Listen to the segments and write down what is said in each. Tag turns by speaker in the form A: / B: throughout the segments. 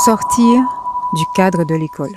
A: Sortir du cadre de l'école.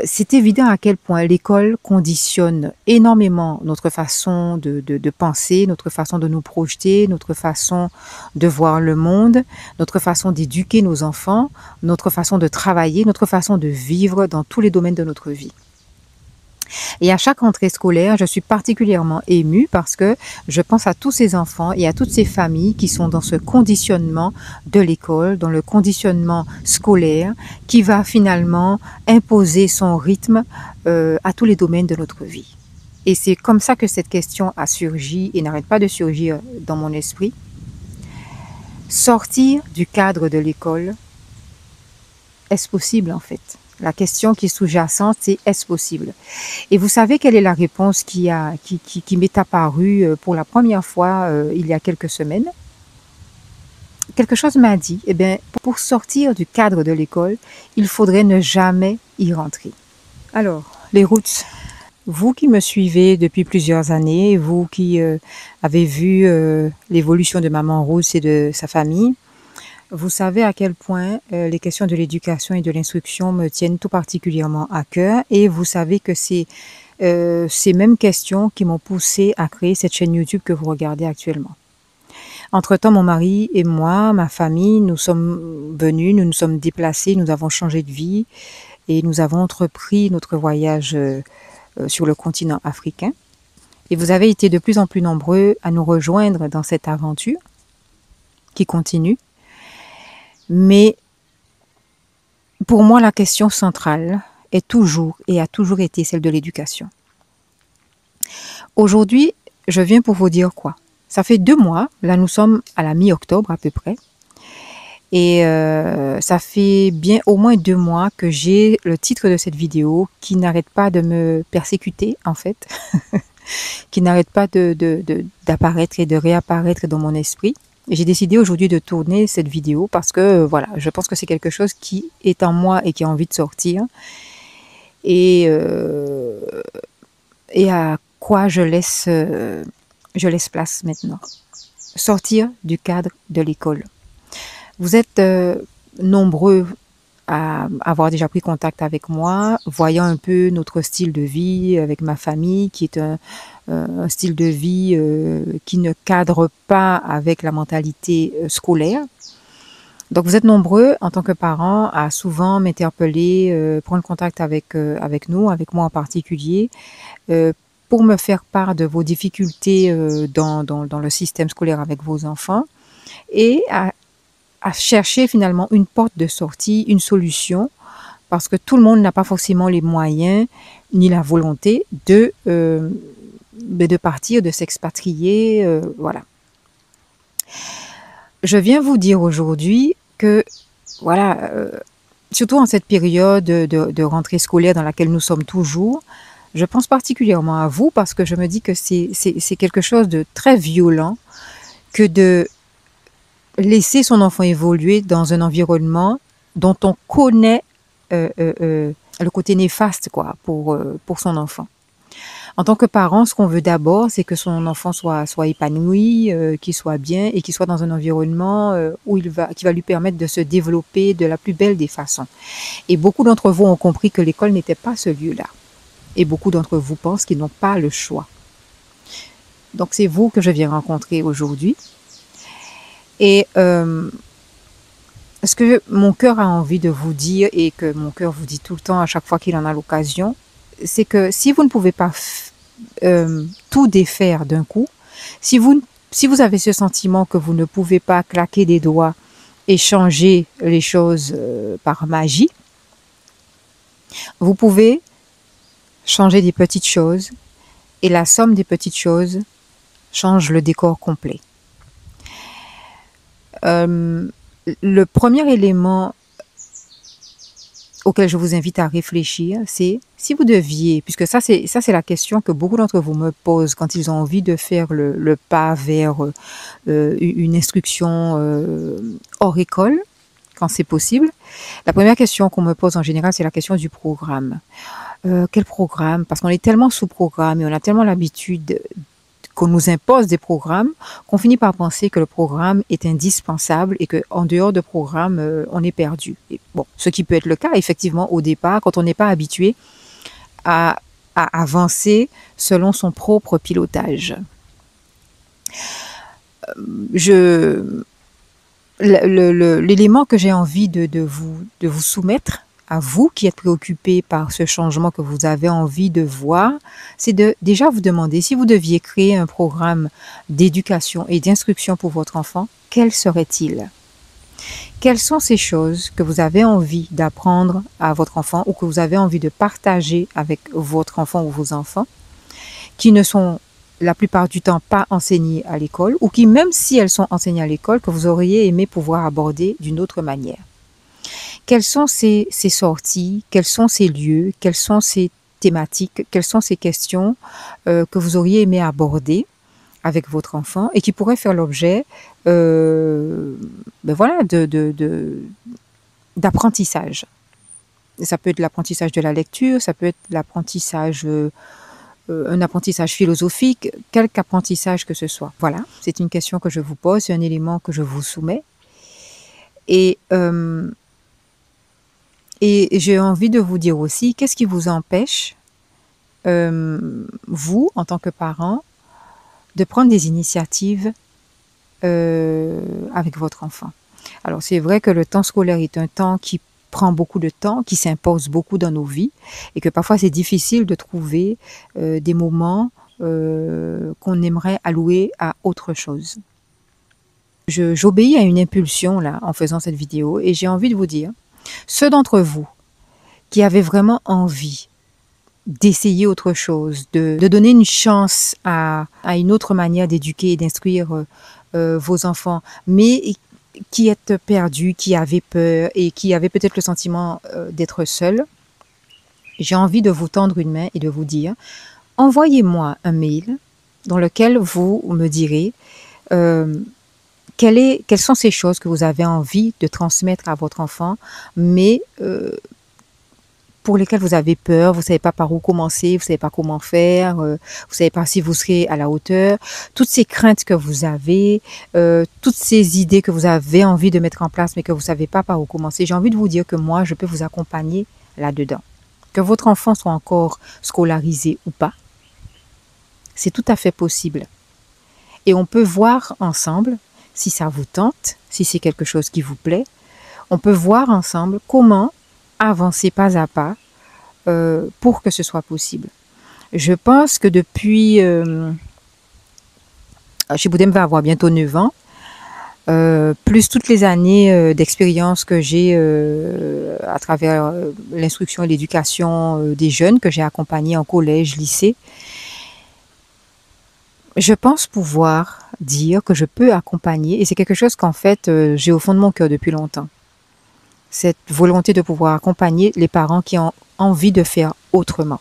A: C'est évident à quel point l'école conditionne énormément notre façon de penser, notre façon de nous projeter, notre façon de voir le monde, notre façon d'éduquer nos enfants, notre façon de travailler, notre façon de vivre dans tous les domaines de notre vie. Et à chaque rentrée scolaire, je suis particulièrement émue parce que je pense à tous ces enfants et à toutes ces familles qui sont dans ce conditionnement de l'école, dans le conditionnement scolaire qui va finalement imposer son rythme à tous les domaines de notre vie. Et c'est comme ça que cette question a surgi et n'arrête pas de surgir dans mon esprit. Sortir du cadre de l'école, est-ce possible en fait? La question qui est sous-jacente, c'est est-ce possible? Et vous savez quelle est la réponse qui m'est apparue pour la première fois il y a quelques semaines? Quelque chose m'a dit, eh bien, pour sortir du cadre de l'école, il faudrait ne jamais y rentrer. Alors, les routes. Vous qui me suivez depuis plusieurs années, vous qui avez vu l'évolution de Maman Rousse et de sa famille, vous savez à quel point les questions de l'éducation et de l'instruction me tiennent tout particulièrement à cœur et vous savez que c'est ces mêmes questions qui m'ont poussé à créer cette chaîne YouTube que vous regardez actuellement. Entre-temps, mon mari et moi, ma famille, nous sommes venus, nous nous sommes déplacés, nous avons changé de vie et nous avons entrepris notre voyage sur le continent africain. Et vous avez été de plus en plus nombreux à nous rejoindre dans cette aventure qui continue. Mais pour moi, la question centrale est toujours et a toujours été celle de l'éducation. Aujourd'hui, je viens pour vous dire quoi? Ça fait 2 mois, là nous sommes à la mi-octobre à peu près, et ça fait bien au moins 2 mois que j'ai le titre de cette vidéo qui n'arrête pas de me persécuter en fait, qui n'arrête pas d'apparaître et de réapparaître dans mon esprit. J'ai décidé aujourd'hui de tourner cette vidéo parce que voilà, je pense que c'est quelque chose qui est en moi et qui a envie de sortir et à quoi je laisse place maintenant. Sortir du cadre de l'école. Vous êtes nombreux à avoir déjà pris contact avec moi, voyant un peu notre style de vie avec ma famille, qui est un style de vie qui ne cadre pas avec la mentalité scolaire. Donc vous êtes nombreux en tant que parents à souvent m'interpeller, prendre contact avec nous, avec moi en particulier, pour me faire part de vos difficultés dans le système scolaire avec vos enfants et à chercher finalement une porte de sortie, une solution, parce que tout le monde n'a pas forcément les moyens ni la volonté de partir, de s'expatrier, voilà. Je viens vous dire aujourd'hui que, voilà, surtout en cette période de rentrée scolaire dans laquelle nous sommes toujours, je pense particulièrement à vous parce que je me dis que c'est quelque chose de très violent que de laisser son enfant évoluer dans un environnement dont on connaît le côté néfaste quoi, pour son enfant. En tant que parent, ce qu'on veut d'abord, c'est que son enfant soit épanoui, qu'il soit bien et qu'il soit dans un environnement qui va lui permettre de se développer de la plus belle des façons. Et beaucoup d'entre vous ont compris que l'école n'était pas ce lieu-là. Et beaucoup d'entre vous pensent qu'ils n'ont pas le choix. Donc c'est vous que je viens rencontrer aujourd'hui. Et ce que mon cœur a envie de vous dire et que mon cœur vous dit tout le temps à chaque fois qu'il en a l'occasion, c'est que si vous ne pouvez pas tout défaire d'un coup, si vous avez ce sentiment que vous ne pouvez pas claquer des doigts et changer les choses par magie, vous pouvez changer des petites choses et la somme des petites choses change le décor complet. Le premier élément auquel je vous invite à réfléchir, c'est si vous deviez, puisque ça c'est la question que beaucoup d'entre vous me posent quand ils ont envie de faire le pas vers une instruction hors école, quand c'est possible. La première question qu'on me pose en général, c'est la question du programme. Quel programme? Parce qu'on est tellement sous programme et on a tellement l'habitude qu'on nous impose des programmes, qu'on finit par penser que le programme est indispensable et qu'en dehors de programme, on est perdu. Et bon, ce qui peut être le cas, effectivement, au départ, quand on n'est pas habitué à, à avancer selon son propre pilotage. L'élément que j'ai envie de vous soumettre, à vous qui êtes préoccupés par ce changement que vous avez envie de voir, c'est de déjà vous demander si vous deviez créer un programme d'éducation et d'instruction pour votre enfant, quel serait-il? Quelles sont ces choses que vous avez envie d'apprendre à votre enfant ou que vous avez envie de partager avec votre enfant ou vos enfants qui ne sont la plupart du temps pas enseignées à l'école ou qui, même si elles sont enseignées à l'école, que vous auriez aimé pouvoir aborder d'une autre manière? Quelles sont ces sorties? Quels sont ces lieux? Quelles sont ces thématiques? Quelles sont ces questions que vous auriez aimé aborder avec votre enfant et qui pourraient faire l'objet voilà, d'apprentissage. Ça peut être l'apprentissage de la lecture, ça peut être l'apprentissage, un apprentissage philosophique, quelque apprentissage que ce soit. Voilà, c'est une question que je vous pose, c'est un élément que je vous soumets. Et j'ai envie de vous dire aussi, qu'est-ce qui vous empêche, vous, en tant que parent, de prendre des initiatives avec votre enfant? Alors, c'est vrai que le temps scolaire est un temps qui prend beaucoup de temps, qui s'impose beaucoup dans nos vies et que parfois c'est difficile de trouver des moments qu'on aimerait allouer à autre chose. J'obéis à une impulsion là en faisant cette vidéo et j'ai envie de vous dire, ceux d'entre vous qui avaient vraiment envie d'essayer autre chose, de donner une chance à une autre manière d'éduquer et d'instruire vos enfants, mais qui êtes perdus, qui avaient peur et qui avaient peut-être le sentiment d'être seuls, j'ai envie de vous tendre une main et de vous dire, envoyez-moi un mail dans lequel vous me direz quelles sont ces choses que vous avez envie de transmettre à votre enfant, mais pour lesquelles vous avez peur, vous ne savez pas par où commencer, vous ne savez pas comment faire, vous ne savez pas si vous serez à la hauteur, toutes ces craintes que vous avez, toutes ces idées que vous avez envie de mettre en place mais que vous ne savez pas par où commencer. J'ai envie de vous dire que moi, je peux vous accompagner là-dedans. Que votre enfant soit encore scolarisé ou pas, c'est tout à fait possible. Et on peut voir ensemble, si ça vous tente, si c'est quelque chose qui vous plaît, on peut voir ensemble comment avancer pas à pas pour que ce soit possible. Je pense que depuis, Chiboudem va avoir bientôt 9 ans, plus toutes les années d'expérience que j'ai à travers l'instruction et l'éducation des jeunes que j'ai accompagnés en collège, lycée, je pense pouvoir dire que je peux accompagner, et c'est quelque chose qu'en fait j'ai au fond de mon cœur depuis longtemps, cette volonté de pouvoir accompagner les parents qui ont envie de faire autrement.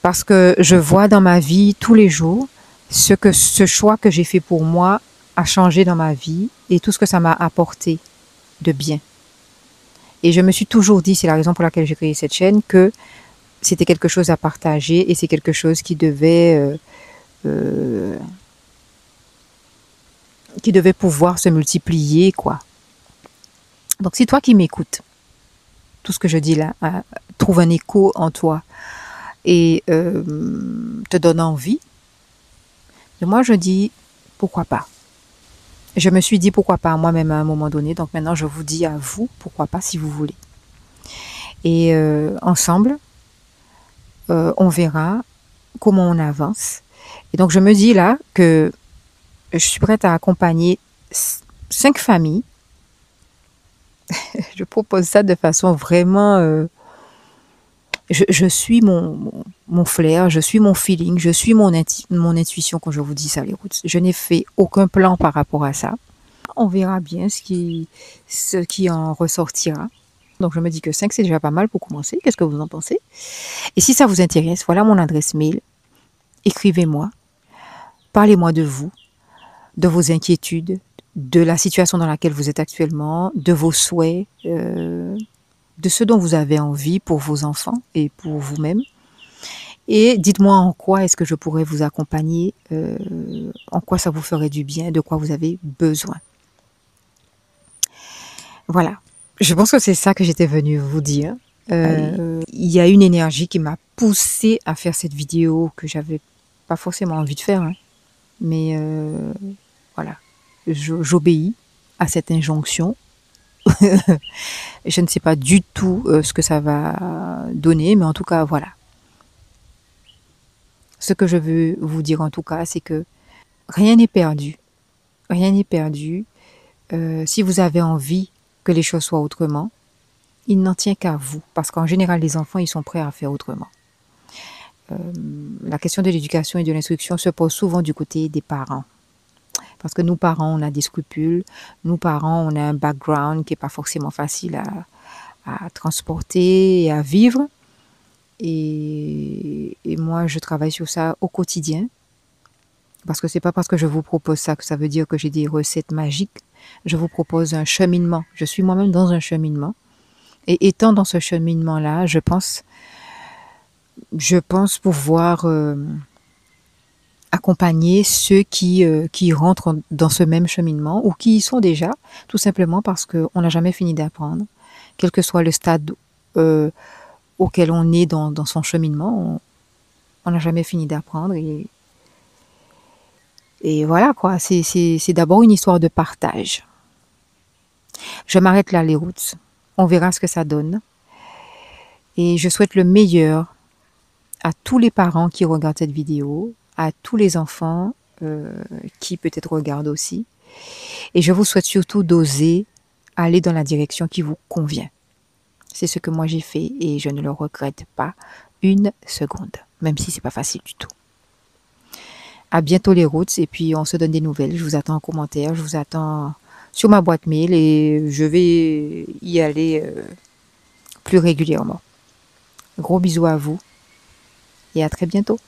A: Parce que je vois dans ma vie tous les jours ce choix que j'ai fait pour moi a changé dans ma vie et tout ce que ça m'a apporté de bien. Et je me suis toujours dit, c'est la raison pour laquelle j'ai créé cette chaîne, que c'était quelque chose à partager et c'est quelque chose qui devait pouvoir se multiplier, quoi. Donc, si toi qui m'écoutes, tout ce que je dis là trouve un écho en toi et te donne envie, et moi je dis pourquoi pas. Je me suis dit pourquoi pas moi-même à un moment donné, donc maintenant je vous dis à vous pourquoi pas si vous voulez. Et ensemble, on verra comment on avance. Et donc je me dis là que je suis prête à accompagner 5 familles. Je propose ça de façon vraiment... je suis mon flair, je suis mon feeling, je suis mon intuition quand je vous dis ça, les routes. Je n'ai fait aucun plan par rapport à ça. On verra bien ce qui en ressortira. Donc je me dis que 5 c'est déjà pas mal pour commencer. Qu'est-ce que vous en pensez? Et si ça vous intéresse, voilà mon adresse mail. Écrivez-moi. Parlez-moi de vous, de vos inquiétudes, de la situation dans laquelle vous êtes actuellement, de vos souhaits, de ce dont vous avez envie pour vos enfants et pour vous-même. Et dites-moi en quoi est-ce que je pourrais vous accompagner, en quoi ça vous ferait du bien, de quoi vous avez besoin. Voilà. Je pense que c'est ça que j'étais venue vous dire. Il y a une énergie qui m'a poussée à faire cette vidéo que j'avais pas forcément envie de faire, hein. Mais voilà, j'obéis à cette injonction. Je ne sais pas du tout ce que ça va donner, mais en tout cas, voilà. Ce que je veux vous dire en tout cas, c'est que rien n'est perdu. Rien n'est perdu. Si vous avez envie que les choses soient autrement, il n'en tient qu'à vous. Parce qu'en général, les enfants, ils sont prêts à faire autrement. La question de l'éducation et de l'instruction se pose souvent du côté des parents. Parce que nous, parents, on a des scrupules. Nous, parents, on a un background qui n'est pas forcément facile à transporter et à vivre. Et moi, je travaille sur ça au quotidien. Parce que c'est pas parce que je vous propose ça que ça veut dire que j'ai des recettes magiques. Je vous propose un cheminement. Je suis moi-même dans un cheminement. Et étant dans ce cheminement-là, je pense pouvoir accompagner ceux qui rentrent dans ce même cheminement ou qui y sont déjà, tout simplement parce qu'on n'a jamais fini d'apprendre. Quel que soit le stade auquel on est dans son cheminement, on n'a jamais fini d'apprendre. Et voilà quoi, c'est d'abord une histoire de partage. Je m'arrête là les routes. On verra ce que ça donne. Et je souhaite le meilleur à tous les parents qui regardent cette vidéo, à tous les enfants qui peut-être regardent aussi. Et je vous souhaite surtout d'oser aller dans la direction qui vous convient. C'est ce que moi j'ai fait et je ne le regrette pas une seconde, même si c'est pas facile du tout. À bientôt les routes et puis on se donne des nouvelles. Je vous attends en commentaire, je vous attends sur ma boîte mail et je vais y aller plus régulièrement. Gros bisous à vous et à très bientôt.